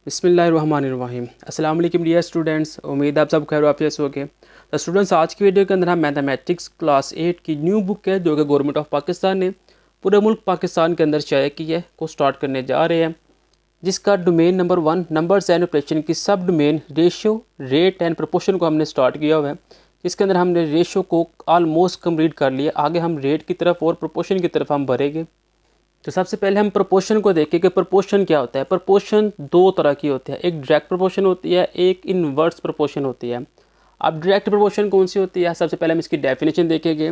बिस्मिल्लाहिर्रहमानिर्रहीम। अस्सलाम वालेकुम डियर स्टूडेंट्स, उम्मीद है आप सब खैर वाफियत से होंगे। तो स्टूडेंट्स, आज की वीडियो के अंदर हम मैथमेटिक्स क्लास 8 की न्यू बुक है जो कि गवर्नमेंट ऑफ पाकिस्तान ने पूरे मुल्क पाकिस्तान के अंदर शाया की है को स्टार्ट करने जा रहे हैं, जिसका domain number 1 numbers and operation की सब domain ratio, rate and proportion को हमने स्टार्ट किया हुआ है। इसके अंदर हमने रेशियो को ऑलमोस्ट कम्प्लीट कर लिया। आगे हम रेट की तरफ और प्रोपोर्शन की तरफ हम बढ़ेंगे। तो सबसे पहले हम प्रोपोर्शन को देखें कि प्रोपोर्शन क्या होता है। प्रोपोर्शन दो तरह की होती है, एक डायरेक्ट प्रोपोर्शन होती है, एक इनवर्स प्रोपोर्शन होती है। अब डायरेक्ट प्रोपोर्शन कौन सी होती है, सबसे पहले हम इसकी डेफिनेशन देखेंगे।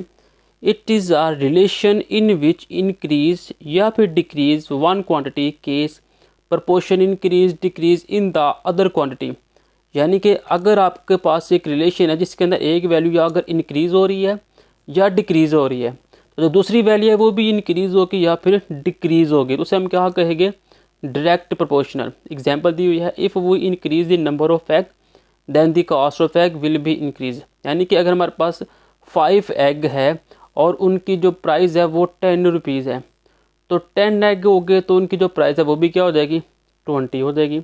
It is a relation in which increase या फिर decrease one quantity case proportion increase decrease in the other quantity. यानी कि अगर आपके पास एक रिलेशन है जिसके अंदर एक वैल्यू या अगर इंक्रीज़ हो रही है या डिक्रीज़ हो रही है, तो जो दूसरी वैल्यू है वो भी इंक्रीज़ होगी या फिर डिक्रीज़ होगी, तो उसे हम क्या कहेंगे, डायरेक्ट प्रोपोर्शनल। एग्जांपल दी हुई है, if we increase the number of egg then the cost of egg will be increase. यानी कि अगर हमारे पास 5 एग है और उनकी जो प्राइस है वो 10 रुपीज़ है, तो 10 एग हो गए तो उनकी जो प्राइस है वो भी क्या हो जाएगी, 20 हो जाएगी।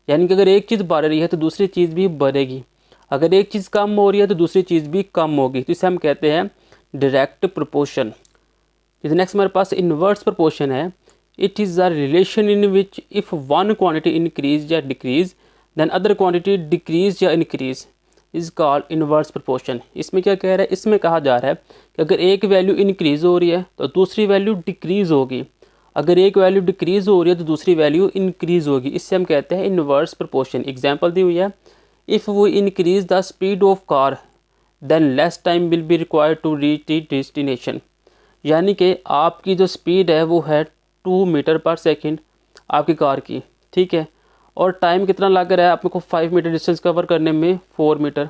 यानी कि अगर एक चीज़ बढ़ रही है तो दूसरी चीज़ भी बढ़ेगी, अगर एक चीज़ कम हो रही है तो दूसरी चीज़ भी कम होगी, तो इसे हम कहते हैं डायरेक्ट प्रोपोर्शन। इस नेक्स्ट हमारे पास इनवर्स प्रोपोर्शन है। It is a relation in which if one quantity increase या decrease then other quantity decrease या increase is called inverse proportion. इसमें क्या कह रहा है, इसमें कहा जा रहा है कि अगर एक वैल्यू इंक्रीज़ हो रही है तो दूसरी वैल्यू डिक्रीज़ होगी, अगर एक वैल्यू डिक्रीज़ हो रही है तो दूसरी वैल्यू इंक्रीज़ होगी। इससे हम कहते हैं इनवर्स प्रोपोर्शन। एग्जाम्पल दी हुई है, if we increase the speed of car then less time will be required to reach the destination. यानी कि आपकी जो स्पीड है वो है 2 मीटर पर सेकंड आपकी कार की, ठीक है, और टाइम कितना लग रहा है आपको 5 मीटर डिस्टेंस कवर करने में, 4 मीटर।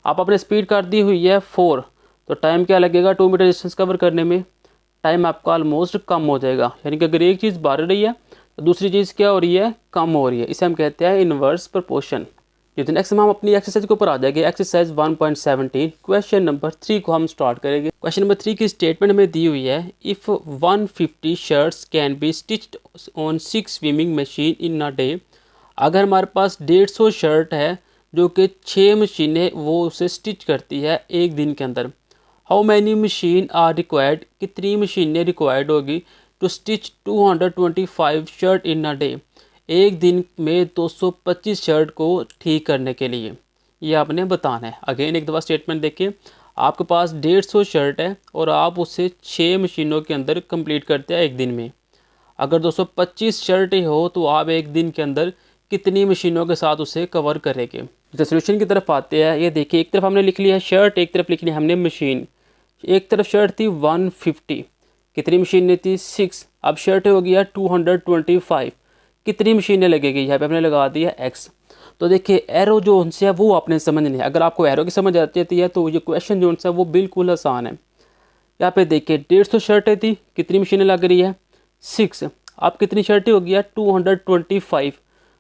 आप अपने स्पीड कर दी हुई है 4, तो टाइम क्या लगेगा 2 मीटर डिस्टेंस कवर करने में, टाइम आपका ऑलमोस्ट कम हो जाएगा। यानी कि अगर एक चीज़ बढ़ रही है तो दूसरी चीज़ क्या हो रही है, कम हो रही है। इसे हम कहते हैं इनवर्स प्रोपोर्शन। तो नेक्स्ट हम अपनी एक्सरसाइज के ऊपर आ जाएंगे। एक्सरसाइज 1.17 क्वेश्चन नंबर 3 को हम स्टार्ट करेंगे। क्वेश्चन नंबर 3 की स्टेटमेंट हमें दी हुई है, if 150 shirts can be stitched on 6 swimming machine in a day. अगर हमारे पास 150 शर्ट है जो कि 6 मशीनें वो उसे स्टिच करती है एक दिन के अंदर। How many machine are required, कितनी मशीनें रिक्वायर्ड होगी to stitch 225 shirt in a day, एक दिन में 225 शर्ट को ठीक करने के लिए, ये आपने बताना है। अगेन एक दफ़ा स्टेटमेंट देखिए, आपके पास 150 शर्ट है और आप उसे 6 मशीनों के अंदर कंप्लीट करते हैं एक दिन में। अगर 225 शर्ट ही हो तो आप एक दिन के अंदर कितनी मशीनों के साथ उसे कवर करेंगे। तो सोल्यूशन की तरफ आते हैं। ये देखिए, एक तरफ हमने लिख लिया है शर्ट, एक तरफ लिख लिया हमने मशीन। एक तरफ शर्ट थी 150, कितनी मशीनें थी 6, अब शर्ट हो गया 225, कितनी मशीनें लगेगी, यहाँ पे हमने लगा दिया x। तो देखिए एरो जो उनसे है वो आपने समझनी है। अगर आपको एरो की समझ आती है तो ये क्वेश्चन जो उनसे है वो बिल्कुल आसान है। यहाँ पे देखिए 150 शर्टें थी, कितनी मशीनें लग रही है 6, अब कितनी शर्टें हो गया 225,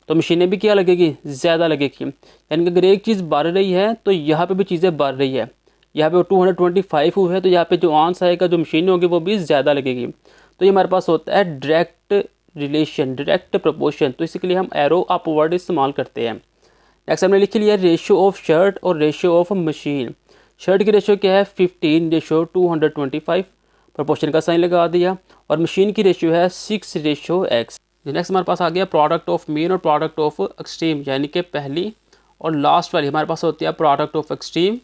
तो मशीनें भी क्या लगेगी, ज़्यादा लगेगी। यानी कि अगर एक चीज़ बढ़ रही है तो यहाँ पे भी चीज़ें बढ़ रही है। यहाँ पे 225 हुए है तो यहाँ पे जो आंसर आएगा, जो मशीनें होगी वो भी ज़्यादा लगेगी। तो ये हमारे पास होता है डायरेक्ट रिलेशन, डायरेक्ट प्रोपोर्शन। तो इसके लिए हम एरो अपवर्ड इस्तेमाल करते हैं। नेक्स्ट हमने लिख लिया रेशियो ऑफ शर्ट और रेशियो ऑफ मशीन। शर्ट की रेशियो क्या है 15 रेशियो 225, प्रोपोर्शन का साइन लगा दिया, और मशीन की रेशियो है 6 रेशियो x। नेक्स्ट हमारे पास आ गया प्रोडक्ट ऑफ मीन और प्रोडक्ट ऑफ एक्सट्रीम। यानी कि पहली और लास्ट वाली हमारे पास होती है प्रोडक्ट ऑफ एक्सट्रीम,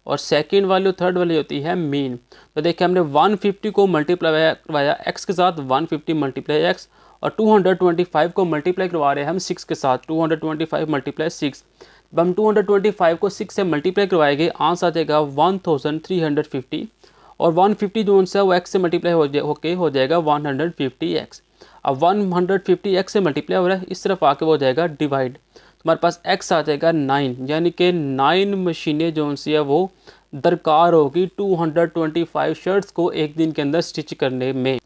और सेकंड वाली और थर्ड वाली होती है मीन। तो देखिए हमने 150 को मल्टीप्लाई करवाया x के साथ, 150 मल्टीप्लाई x, और 225 को मल्टीप्लाई करवा रहे हैं हम 6 के साथ, 225 मल्टीप्लाई 6। जब हम 225 को 6 से मल्टीप्लाई करवाएंगे आंसर आ जाएगा 1350, और 150 जो उनसे वो x से मल्टीप्लाई हो जाएगा 150x। अब 150x से मल्टीप्लाई हो रहा है, इस तरफ आके वो हो जाएगा डिवाइड, हमारे पास x आ जाएगा 9। यानी कि 9 मशीनें जो उनसे है वो दरकार होगी 225 शर्ट्स को एक दिन के अंदर स्टिच करने में।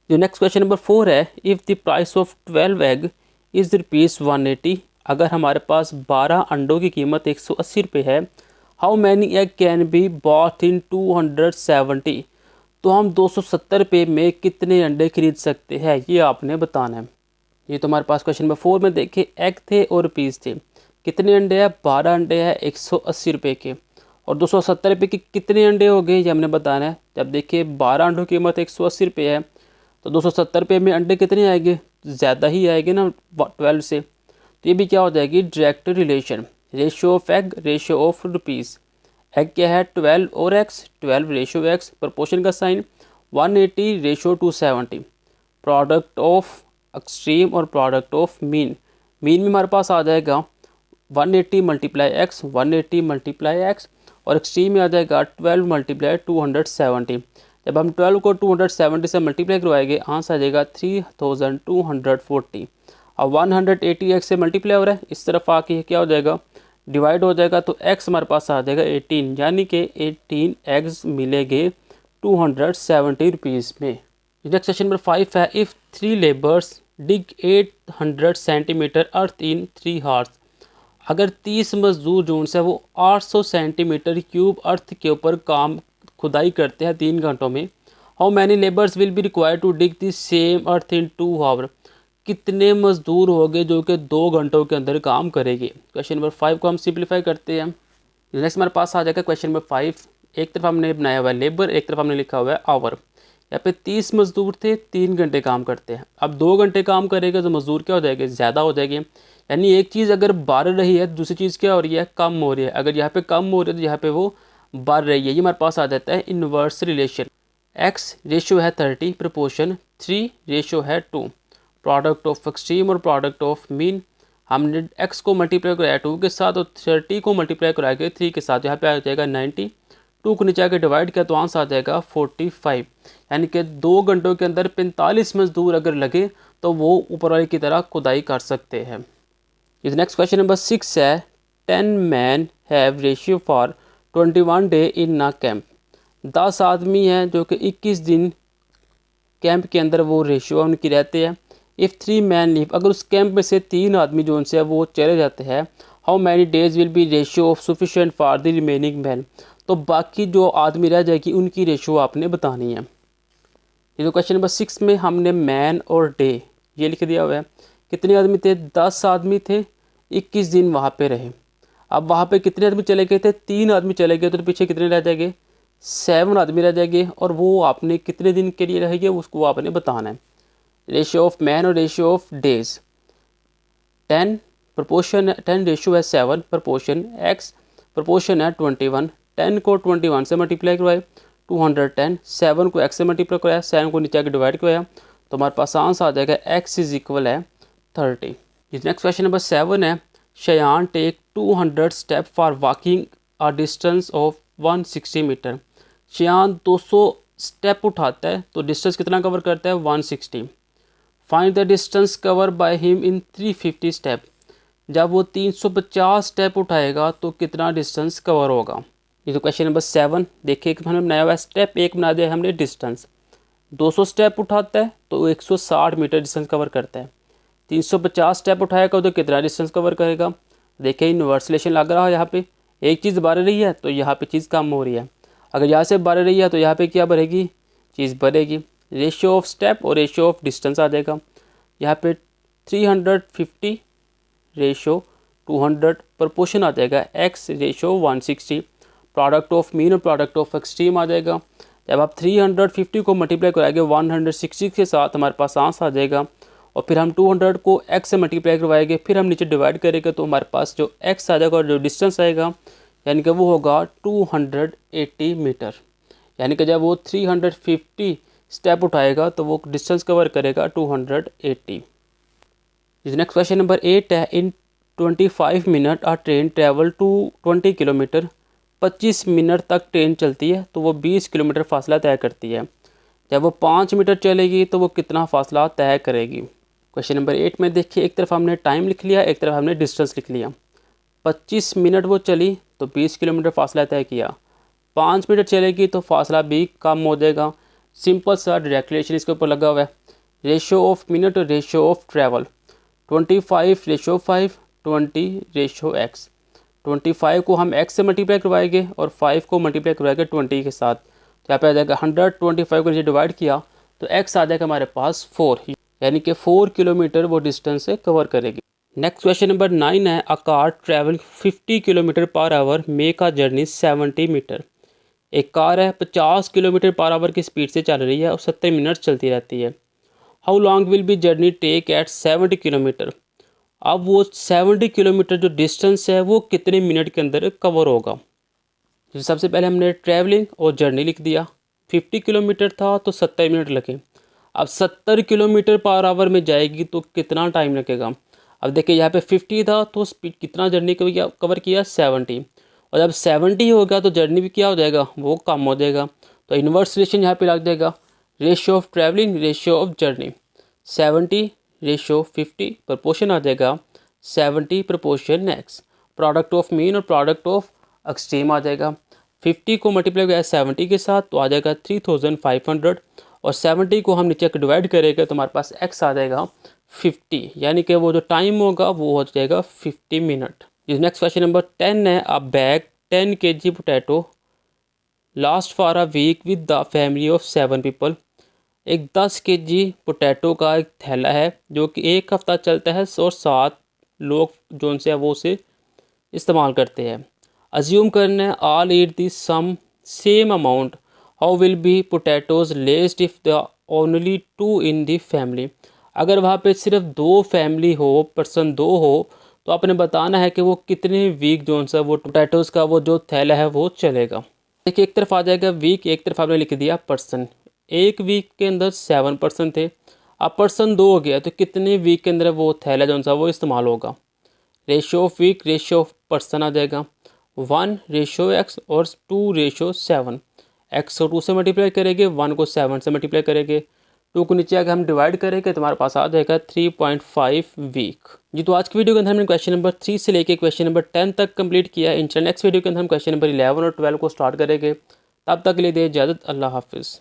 जो नेक्स्ट क्वेश्चन नंबर 4 है, if the price of 12 egg is ₹180। अगर हमारे पास 12 अंडों की कीमत 180 रुपये है, how many egg can be bought in 270। तो हम 270 रुपये में कितने अंडे खरीद सकते हैं, ये आपने बताना है। ये तो हमारे पास क्वेश्चन नंबर 4 में देखिए एग थे और रुपीज़ थे। कितने अंडे हैं? 12 अंडे हैं 180 रुपये के। और 270 रुपये के कितने अंडे हो गए ये हमने बताना है। जब देखिए 12 अंडों की कीमत 180 रुपये है तो 270 रुपये में अंडे कितने आएंगे? ज़्यादा ही आएंगे ना 12 से। तो ये भी क्या हो जाएगी? Direct relation. Ratio of egg, ratio of rupees. Egg क्या है? 12 और एक्स, 12 रेशियो एक्स, प्रपोर्शन का sign 180 ratio 270। Product of extreme और प्रोडक्ट ऑफ मीन। मीन में हमारे पास आ जाएगा 180 मल्टीप्लाई एक्स, 180 मल्टीप्लाई एक्स, और एक्सट्रीम में आ जाएगा 12 मल्टीप्लाई 270। जब हम 12 को 270 से मल्टीप्लाई करवाएंगे आंसर आ जाएगा 3240। अब 180 एक्स से मल्टीप्लाई हो रहा है, इस तरफ आके क्या हो जाएगा? डिवाइड हो जाएगा, तो एक्स हमारे पास आ जाएगा 18, यानी कि 18 एग्स मिलेंगे 270 रुपीज़ में। नेक्स्ट क्वेश्चन नंबर 5 है, if 3 labours dig 800 centimetre earth in 3 hours. अगर 30 मजदूर जो उनसे वो 800 सेंटीमीटर क्यूब अर्थ के ऊपर काम खुदाई करते हैं 3 घंटों में, how many labours will be required to dig the same earth in 2 hour. कितने मजदूर होंगे जो कि 2 घंटों के अंदर काम करेंगे? क्वेश्चन नंबर 5 को हम सिंप्लीफाई करते हैं। नेक्स्ट हमारे पास आ जाएगा क्वेश्चन नंबर 5। एक तरफ हमने बनाया हुआ है लेबर, एक तरफ हमने लिखा हुआ है आवर। यहाँ पे 30 मजदूर थे, 3 घंटे काम करते हैं। अब 2 घंटे काम करेगा तो मजदूर क्या हो जाएगा? ज़्यादा हो जाएगी। यानी एक चीज़ अगर बढ़ रही है दूसरी चीज़ क्या हो रही है? कम हो रही है। अगर यहाँ पे कम हो रही है तो यहाँ पे वो बढ़ रही है। ये हमारे पास आ जाता है इन्वर्स रिलेशन। एक्स रेशियो है 30, प्रपोर्शन 3 रेशियो है 2। प्रोडक्ट ऑफ एक्सट्रीम और प्रोडक्ट ऑफ मीन। हमने एक्स को मल्टीप्लाई कराया 2 के साथ और 30 को मल्टीप्लाई कराया 3 के साथ। यहाँ पे आ जाएगा 90। 2 को नीचे आके डिवाइड किया तो आंसर आ जाएगा 45। यानी कि 2 घंटों के अंदर 45 मजदूर अगर लगे तो वो ऊपर वाले की तरह खुदाई कर सकते हैं। इस नेक्स्ट क्वेश्चन नंबर 6 है, 10 man have ratio for 21 day in ना कैंप। 10 आदमी हैं जो कि 21 दिन कैंप के अंदर वो रेशियो उनकी रहते हैं। इफ़ 3 मैन लीव, अगर उस कैंप में से 3 आदमी जो उनसे वो चले जाते हैं, how many days will be ratio of sufficient for the remaining man. तो बाकी जो आदमी रह जाएगी उनकी रेशियो आपने बतानी है। ये तो क्वेश्चन नंबर 6 में हमने मैन और डे ये लिख दिया हुआ है। कितने आदमी थे? 10 आदमी थे, 21 दिन वहाँ पे रहे। अब वहाँ पे कितने आदमी चले गए थे? 3 आदमी चले गए, तो पीछे कितने रह जाएंगे? 7 आदमी रह जाएंगे। और वो आपने कितने दिन के लिए रहेंगे उसको आपने बताना है। रेशियो ऑफ मैन और ratio of days 10, proportion 10 ratio है 7, प्रपोर्शन एक्स, प्रपोर्शन है 21। 10 को 21 से मल्टीप्लाई करवाए 210, 7 को एक्स से मल्टीप्लाई कराया, 7 को नीचे आके डिवाइड कराया तो हमारे पास आंसर आ जाएगा एक्स इज इक्वल है 30। नेक्स्ट क्वेश्चन नंबर 7 है, Shayan take 200 step for walking a distance of 160 metre. Shayan 200 step उठाता है तो डिस्टेंस कितना कवर करता है? 160। Find the distance cover by him in 350 step. जब वो 350 स्टेप उठाएगा तो कितना डिस्टेंस कवर होगा? ये तो क्वेश्चन नंबर 7 देखिए हमने बनाया हुआ है। स्टेप 1 बना दिया हमने डिस्टेंस। 200 स्टेप उठाता है तो 160 मीटर डिस्टेंस कवर करता है। 350 स्टेप उठाएगा तो कितना डिस्टेंस कवर करेगा? देखिए इन्वर्स रिलेशन लग रहा है। यहाँ पे एक चीज़ बढ़ रही है तो यहाँ पे चीज़ कम हो रही है। अगर यहाँ से बढ़ रही है तो यहाँ पे क्या बढ़ेगी? चीज़ बढ़ेगी। रेशियो ऑफ स्टेप और रेशियो ऑफ डिस्टेंस आ जाएगा। यहाँ पे 350 रेशियो 200, प्रपोर्शन आ जाएगा x ratio 160। Product of mean और प्रोडक्ट ऑफ एक्सट्रीम आ जाएगा। जब आप 350 को मल्टीप्लाई कराएंगे 160 के साथ हमारे पास आंसर आ जाएगा। और फिर हम 200 को x से मल्टीप्लाई करवाएंगे, फिर हम नीचे डिवाइड करेंगे तो हमारे पास जो x आ जाएगा और जो डिस्टेंस आएगा यानी कि वो होगा 280 मीटर। यानी कि जब वो 350 स्टेप उठाएगा तो वो डिस्टेंस कवर करेगा 280। नेक्स्ट क्वेश्चन नंबर 8 है, in 25 minute a train travel to 20 kilometre. 25 minute तक ट्रेन चलती है तो वो 20 किलोमीटर फासला तय करती है। जब वो 5 मीटर चलेगी तो वो कितना फासला तय करेगी? क्वेश्चन नंबर 8 में देखिए एक तरफ हमने टाइम लिख लिया, एक तरफ हमने डिस्टेंस लिख लिया। 25 मिनट वो चली तो 20 किलोमीटर फासला तय किया। 5 मिनट चलेगी तो फासला भी कम हो जाएगा। सिंपल सा डायरेक्ट रिलेशन इसके ऊपर लगा हुआ है। रेशियो ऑफ मिनट और ratio of travel 25 ratio 5, 20 ratio x. 25 को हम x से मल्टीप्लाई करवाएंगे और 5 को मल्टीप्लाई करवाएंगे 20 के साथ। तो यहाँ पे आ जाएगा 100। 25 को नीचे डिवाइड किया तो x आ जाएगा हमारे पास 4। यानी कि 4 किलोमीटर वो डिस्टेंस से कवर करेगी। नेक्स्ट क्वेश्चन नंबर 9 है, a car travel 50 kilometre per hour make a journey 70 metre. एक कार है 50 किलोमीटर पर आवर की स्पीड से चल रही है और 70 मिनट चलती रहती है। How long will be journey take at 70 kilometre. अब वो 70 किलोमीटर जो डिस्टेंस है वो कितने मिनट के अंदर कवर होगा। तो सबसे पहले हमने ट्रैवलिंग और जर्नी लिख दिया। 50 किलोमीटर था तो 70 मिनट लगे। अब 70 किलोमीटर पर आवर में जाएगी तो कितना टाइम लगेगा। अब देखिए यहाँ पे 50 था तो स्पीड कितना जर्नी कवर किया 70, और जब 70 होगा तो जर्नी भी क्या हो जाएगा, वो कम हो जाएगा। तो इन्वर्स रिलेशन यहाँ पे लग जाएगा, ratio of travelling ratio of journey. 70 ratio 50 proportion आ जाएगा 70 proportion x. Product of mean और प्रोडक्ट ऑफ एक्सट्रीम आ जाएगा। 50 को मल्टीप्लाई किया 70 के साथ तो आ जाएगा 3500, और 70 को हम नीचे डिवाइड करेंगे तो हमारे पास x आ जाएगा 50, यानी कि वो जो टाइम होगा वो हो जाएगा 50 मिनट। नेक्स्ट क्वेश्चन नंबर 10 है, a bag 10 kg potato last for a week with the family of 7 people. एक 10 kg पोटैटो का एक थैला है जो कि एक हफ्ता चलता है और 7 लोग जो उनसे है वो उसे इस्तेमाल करते हैं। अज्यूम करना है all eat the some same amount, how will be potatoes last if the only 2 in the family. अगर वहाँ पे सिर्फ 2 फैमिली हो, पर्सन 2 हो, तो आपने बताना है कि वो कितने वीक जो सा वो पोटैटोज़ का वो जो थैला है वो चलेगा। देखिए एक तरफ आ जाएगा वीक, एक तरफ आपने लिख दिया पर्सन। एक वीक के अंदर 7 पर्सन थे, अब पर्सन 2 हो गया तो कितने वीक के अंदर वो थैला जो सा वो इस्तेमाल होगा। Ratio of week ratio of person आ जाएगा 1 रेशियो एक्स और 2 रेशियो 7। एक्स को 2 से मल्टीप्लाई करेंगे, 1 को 7 से मल्टीप्लाई करेंगे, 2 को नीचे आकर हम डिवाइड करेंगे तो हमारे पास आ जाएगा 3.5 वीक। जी तो आज की वीडियो के अंदर हमने क्वेश्चन नंबर 3 से लेके क्वेश्चन नंबर 10 तक कंप्लीट किया है। इंशाल्लाह नेक्स्ट वीडियो के अंदर हम क्वेश्चन नंबर 11 और 12 को स्टार्ट करेंगे। तब तक के लिए दे इजाज़त, अल्लाह हाफिज़।